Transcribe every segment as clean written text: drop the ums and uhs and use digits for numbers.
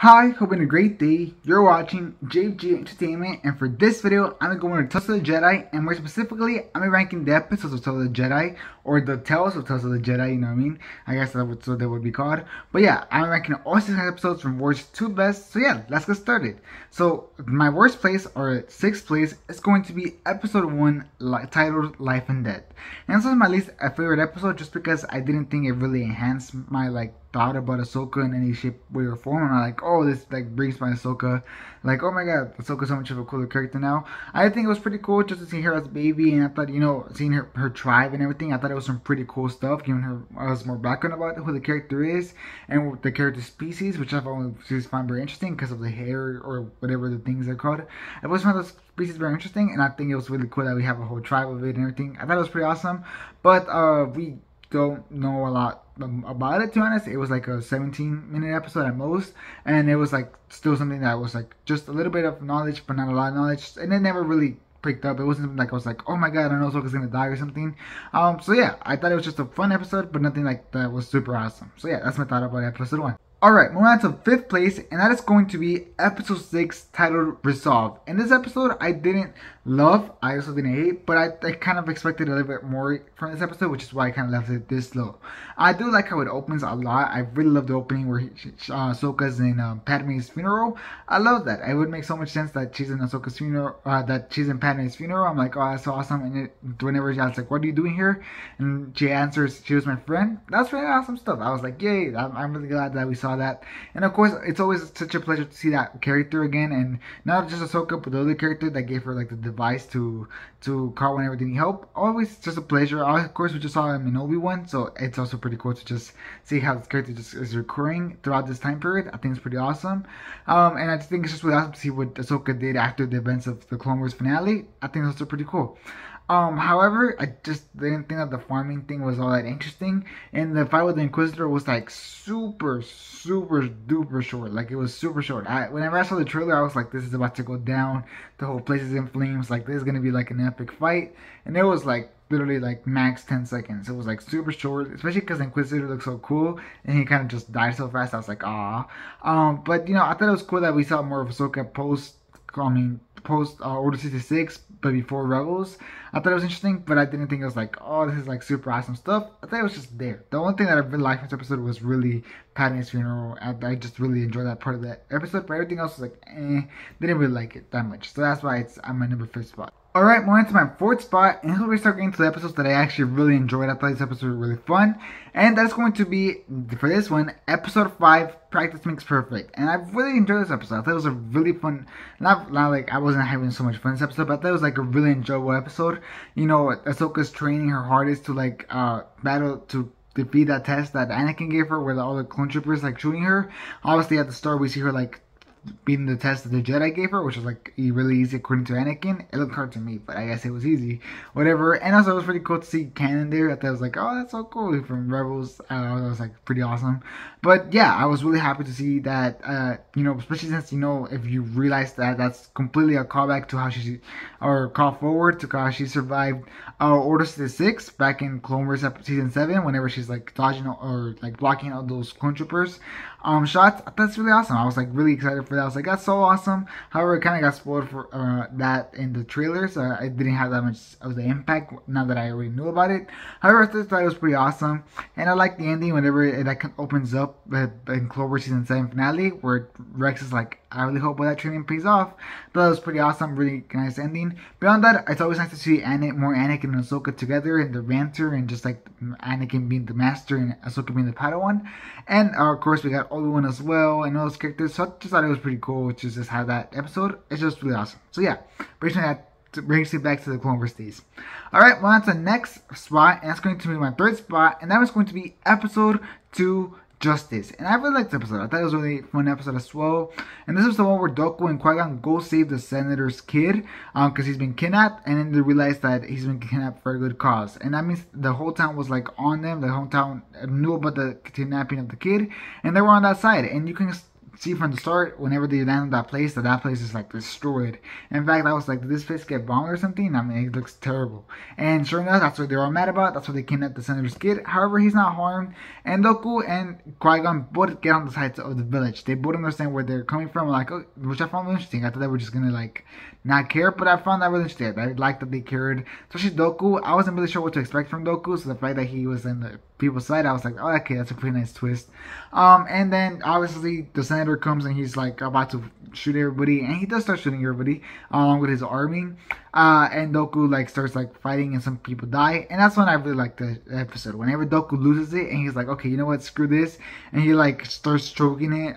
Hi, hoping a great day. You're watching JG Entertainment, and for this video, I'm going to Tales of the Jedi, and more specifically, I'm ranking the episodes of Tales of the Jedi, or the Tales of Tales of the Jedi, you know what I mean? I guess that's what they would be called. But yeah, I'm ranking all 6 episodes from worst to best, so yeah, let's get started. So, my worst place, or 6th place, is going to be episode 1, titled Life and Death. And this was my least favorite episode, just because I didn't think it really enhanced my, thought about Ahsoka in any shape, way, or form. I'm like, oh, this brings my Ahsoka. Like, oh my god, Ahsoka's so much of a cooler character now. I think it was pretty cool just to see her as a baby, and I thought, seeing her tribe and everything, I thought it was some pretty cool stuff, giving her us more background about who the character is and the character species, which I've always found very interesting because of the hair or whatever the things are called. I always found those species very interesting, and I think it was really cool that we have a whole tribe of it and everything. I thought it was pretty awesome, but we don't know a lot about it, to be honest. It was like a 17-minute episode at most, and it was like still something that was like just a little bit of knowledge but not a lot of knowledge, and it never really picked up. It wasn't like I was like, oh my god, I don't know Ahsoka's gonna die or something. So yeah, I thought it was just a fun episode, but nothing like that was super awesome. So yeah, that's my thought about episode 1. Alright, moving on to 5th place, and that is going to be episode 6, titled Resolve. In this episode, I didn't love, I also didn't hate, but I kind of expected a little bit more from this episode, which is why I kind of left it this low. I do like how it opens a lot. I really love the opening where Ahsoka's in Padme's funeral. I love that. It would make so much sense that she's in Ahsoka's funeral, that she's in Padme's funeral. I'm like, oh, that's so awesome. And whenever she asks, like, what are you doing here? And she answers, she was my friend. That's really awesome stuff. I was like, yay, I'm really glad that we saw that. And of course, it's always such a pleasure to see that character again, and not just Ahsoka, but the other character that gave her like the device to call whenever they need help. Always just a pleasure. Of course, we just saw him in Obi-Wan, so it's also pretty cool to just see how this character just is recurring throughout this time period. I think it's pretty awesome, and I think it's just really awesome to see what Ahsoka did after the events of the Clone Wars finale. I think that's also pretty cool. However, I just didn't think that the farming thing was all that interesting, and the fight with the Inquisitor was like super duper short. Like, it was super short. Whenever I saw the trailer, I was like, this is about to go down. The whole place is in flames. Like, this is gonna be like an epic fight, and it was like literally like max 10 seconds. It was like super short, especially because the Inquisitor looks so cool, and he kind of just died so fast. I was like, ah. But I thought it was cool that we saw more of Ahsoka post Order 66, but before Rebels. I thought it was interesting, but I didn't think it was like, oh, this is like super awesome stuff. I thought it was just there. The only thing that I really liked in this episode was really Padme's funeral. I just really enjoyed that part of the episode, but everything else was like, didn't really like it that much. So that's why it's on my number 5th spot. Alright, moving on to my 4th spot, and this is where we start getting to the episodes that I actually really enjoyed. I thought this episode was really fun, and that's going to be, for this one, episode 5, Practice Makes Perfect. And I really enjoyed this episode. I thought it was a really fun, not like I wasn't having so much fun this episode, but I thought it was like a really enjoyable episode. Ahsoka's training her hardest to battle to defeat that test that Anakin gave her, where all the clone troopers like shooting her. Obviously at the start we see her like beating the test that the Jedi gave her, which was like really easy according to Anakin. It looked hard to me, but I guess it was easy. Whatever. And also it was pretty cool to see Canon there. I thought it was like, oh, that's so cool from Rebels. That was like pretty awesome. But yeah, I was really happy to see that, especially since, if you realize that that's completely a callback to how call forward to how she survived Order 66 back in Clone Wars season 7, whenever she's like dodging or like blocking all those clone troopers shots. That's really awesome. I was like really excited for that. I was like, that's so awesome. However, it kind of got spoiled for that in the trailers. I didn't have that much of the impact now that I already knew about it. However, I thought it was pretty awesome, and I like the ending whenever it opens up in Clone Wars season 7 finale, where Rex is like, I really hope that training pays off. That was pretty awesome, really nice ending. Beyond that, it's always nice to see more Anakin and Ahsoka together, and the banter, and just like Anakin being the master and Ahsoka being the Padawan. And of course, we got Obi-Wan as well, and all those characters. So I just thought it was pretty cool to just have that episode. It's just really awesome. So yeah, brings me back to the Clone Wars days. Alright, well, on to the next spot, and that's going to be my 3rd spot, and that was going to be episode 2, Justice. And I really liked this episode. I thought it was a really fun episode as well. And this was the one where Doku and Qui-Gon go save the senator's kid, because he's been kidnapped, and then they realize that he's been kidnapped for a good cause. And that means the whole town was like on them. The whole town knew about the kidnapping of the kid, and they were on that side. And you can see from the start, whenever they land on that place is like destroyed. In fact, I was like, did this place get bombed or something? I mean, it looks terrible. And sure enough, that's what they're all mad about. That's what they kidnapped the senator's kid. However, he's not harmed. And Doku and Qui-Gon both get on the side of the village. They both understand where they're coming from, like, oh, which I found interesting. I thought they were just gonna like not care, but I found that really interesting. I liked that they cared. Especially Doku. I wasn't really sure what to expect from Doku, so the fact that he was in the people's side, I was like, oh, okay, that's a pretty nice twist. And then obviously the senator comes and he's like about to shoot everybody, and he does start shooting everybody along with his army. And Doku like starts like fighting, and some people die, and that's when I really like the episode. Whenever Doku loses it, and he's like, okay, you know what, screw this, and he like starts choking it,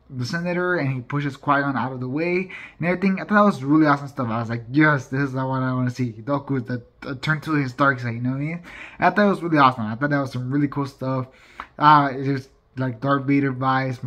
the senator, and he pushes Qui-Gon out of the way and everything. I thought that was really awesome stuff. I was like, yes, this is the one I want to see. Doku turn to his dark side, you know what I mean? I thought it was really awesome. I thought that was some really cool stuff. It just like Darth Vader vibes,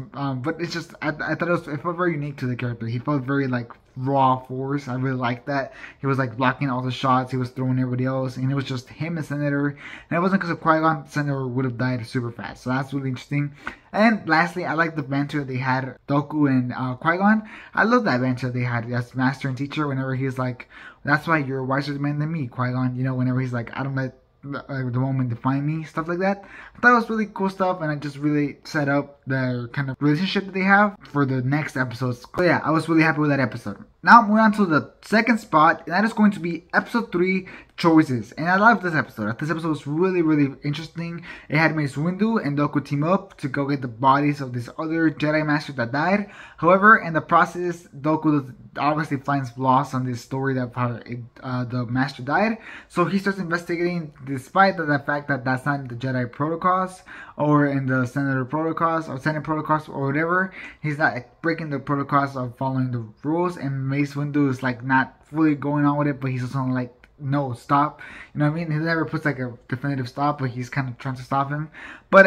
but it's just I thought it felt very unique to the character. He felt very like raw force. I really liked that. He was like blocking all the shots. He was throwing everybody else, and it was just him and Senator. And it wasn't because of Qui-Gon. Senator would have died super fast. So that's really interesting. And lastly, I like the banter they had, Doku and Qui-Gon. I love that banter they had as master and teacher. Whenever he's like, "That's why you're a wiser man than me, Qui-Gon." You know, whenever he's like, "I don't let the moment define me," stuff like that. I thought it was really cool stuff, and it just really set up the kind of relationship that they have for the next episodes. So yeah, I was really happy with that episode. Now moving on to the second spot, and that is going to be episode 3, Choices. And I love this episode. This episode was really, really interesting. It had Mace Windu and Doku team up to go get the bodies of this other Jedi Master that died. However, in the process, Doku obviously finds flaws on this story that the Master died. So he starts investigating, despite the fact that that's not in the Jedi protocols or in the Senator protocols or Senate protocols or whatever. He's not breaking the protocols of following the rules, and Mace Windu is like not fully going on with it, but he's also like, no, stop. You know what I mean? He never puts like a definitive stop, but he's kind of trying to stop him. But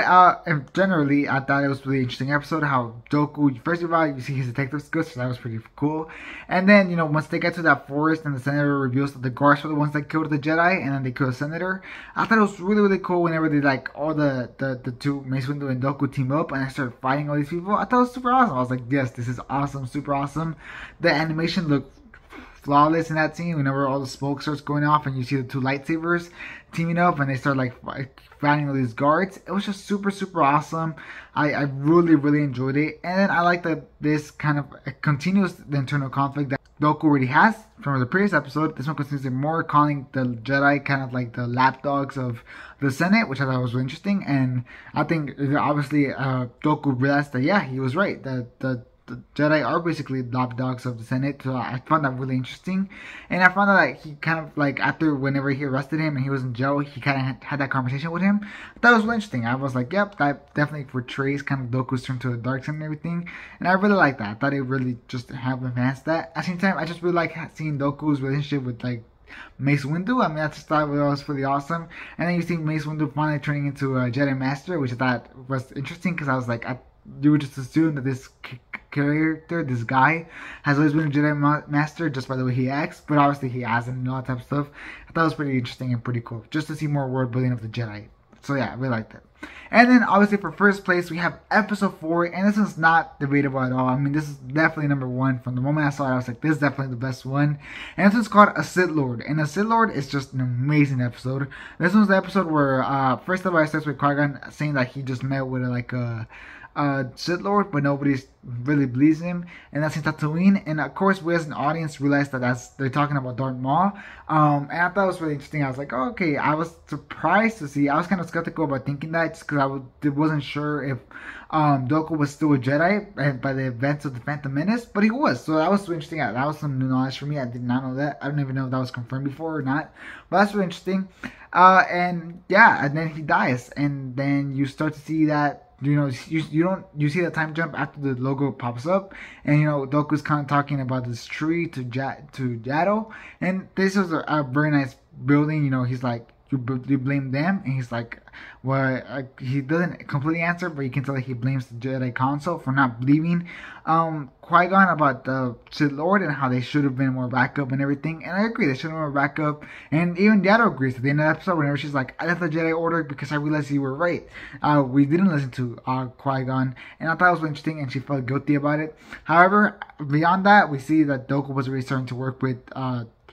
generally, I thought it was a really interesting episode. How Doku, first of all, you see his detective skills, so that was pretty cool. And then, you know, once they get to that forest and the senator reveals that the guards were the ones that killed the Jedi, and then they kill the senator, I thought it was really, really cool whenever they like all the two, Mace Windu and Doku, team up and I started fighting all these people. I thought it was super awesome. I was like, yes, this is awesome, super awesome. The animation looked flawless in that scene whenever all the smoke starts going off and you see the two lightsabers teaming up and they start like fighting all these guards. It was just super, super awesome. I really, really enjoyed it. And then I like that this kind of continues the internal conflict that Doku already has from the previous episode. This one continues it more, calling the Jedi kind of like the lapdogs of the Senate, which I thought was really interesting. And I think obviously Doku realized that, yeah, he was right. The Jedi are basically lapdogs of the Senate, so I found that really interesting. And I found out that he kind of like, after whenever he arrested him and he was in jail, he kind of had that conversation with him. That was really interesting. I was like, yep, that definitely portrays kind of Doku's turn to the dark side and everything. And I really like that. I thought it really just have advanced that. At the same time, I just really like seeing Doku's relationship with like Mace Windu. I mean, I just thought it was pretty awesome. And then you see Mace Windu finally turning into a Jedi Master, which I thought was interesting because I was like, you would just assume that this character, this guy, has always been a Jedi Master just by the way he acts, but obviously he hasn't and all that type of stuff. I thought it was pretty interesting and pretty cool, just to see more world building of the Jedi. So yeah, I really liked it. And then obviously for first place we have episode 4, and this is not debatable at all. I mean, this is definitely number 1. From the moment I saw it, I was like, this is definitely the best one. And this one's called A Sith Lord, and A Sith Lord is just an amazing episode. This one's the episode where first of all it starts with Qui-Gon saying that he just met with like a Sith Lord, but nobody really believes him, and that's in Tatooine. And of course, we as an audience realized that they're talking about Darth Maul. And I thought it was really interesting. I was like, oh, okay. I was surprised to see. I was kind of skeptical about thinking that, just because I wasn't sure if Doku was still a Jedi by the events of the Phantom Menace, but he was. So that was really interesting. That was some new knowledge for me. I did not know that. I don't even know if that was confirmed before or not. But that's really interesting. And yeah, and then he dies, and then you start to see that. You know, you see the time jump after the logo pops up, and you know Doku's kind of talking about this tree to Yaddle, and this was a very nice building. You know, he's like, you blame them, and he's like, well, he doesn't completely answer, but you can tell that he blames the Jedi Council for not believing Qui-Gon about the Sith Lord and how they should have been more backup and everything. And I agree, they should have been more backup. And even Yaddle agrees at the end of the episode whenever she's like, I left the Jedi Order because I realized you were right. We didn't listen to Qui-Gon, and I thought it was interesting, and she felt guilty about it. However, beyond that, we see that Doku was already starting to work with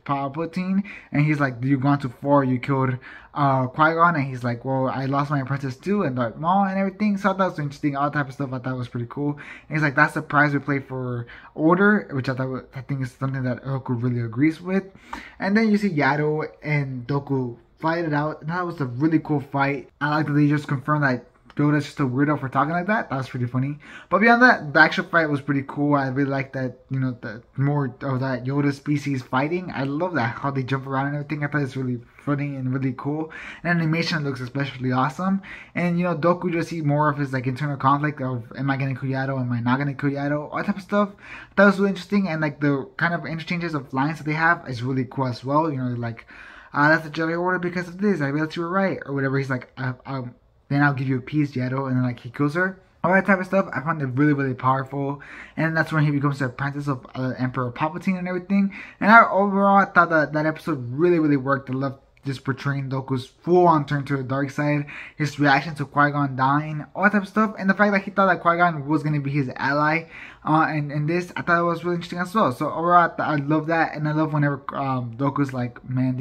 Palpatine, and he's like, you've gone too far, you killed Qui-Gon, and he's like, well, I lost my apprentice too, and Darth Maul and everything. So that was interesting, all that type of stuff I thought was pretty cool. And he's like, that's the prize we play for Order, which I think is something that Doku really agrees with. And then you see Yaddle and Doku fight it out, and that was a really cool fight. I like that they just confirmed that Yoda's just a weirdo for talking like that. That was pretty funny. But beyond that, the actual fight was pretty cool. I really like that, you know, the more of that Yoda species fighting. I love that, how they jump around and everything. I thought it's really funny and really cool. And animation looks especially awesome. And, you know, Doku just see more of his, like, internal conflict of, am I going to kill Yaddle? Am I not going to kill Yaddle? All that type of stuff. That was really interesting. And, like, the kind of interchanges of lines that they have is really cool as well. You know, like, that's the Jedi Order because of this. I realized you were right. Or whatever. He's like, then I'll give you a piece, Yaddle, and then like he kills her. All that type of stuff, I found it really, really powerful. And that's when he becomes the apprentice of Emperor Palpatine and everything. And overall, I thought that episode really, really worked. I loved just portraying Doku's full-on turn to the dark side, his reaction to Qui-Gon dying, all that type of stuff, and the fact that he thought that Qui-Gon was going to be his ally. And this, I thought it was really interesting as well. So overall, I love that, and I love whenever Doku's like, man,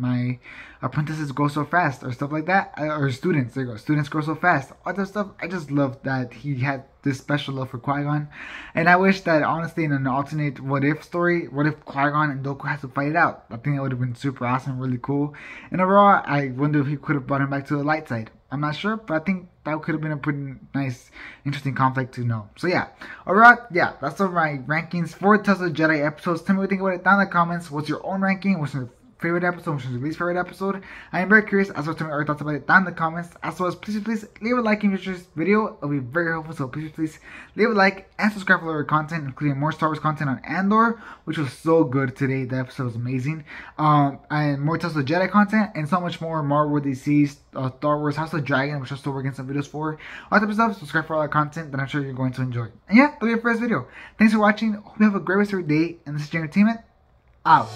my apprentices go so fast, or stuff like that, or students, there you go, students grow so fast, all that stuff. I just love that he had this special love for Qui-Gon, and I wish that honestly in an alternate what if story, what if Qui-Gon and Doku had to fight it out? I think that would have been super awesome, really cool. And overall, I wonder if he could have brought him back to the light side. I'm not sure, but I think that could have been a pretty nice, interesting conflict to know. So yeah, alright, yeah, that's all my rankings for Tales of the Jedi episodes. Tell me what you think about it down in the comments. What's your own ranking? What's your favorite episode? Which was your least favorite episode? I am very curious as well. Tell me your thoughts about it down in the comments. As well as please leave a like if you enjoyed this video. It'll be very helpful. So please leave a like and subscribe for other content, including more Star Wars content on Andor, which was so good today. The episode was amazing. And more Tales of the Jedi content and so much more Marvel, DC, Star Wars, House of the Dragon, which I'm still working some videos for. All type of stuff. Subscribe for all that content that I'm sure you're going to enjoy. And yeah, that'll be it for this video. Thanks for watching. Hope you have a great rest of your day. And this is Jinn Entertainment. Out.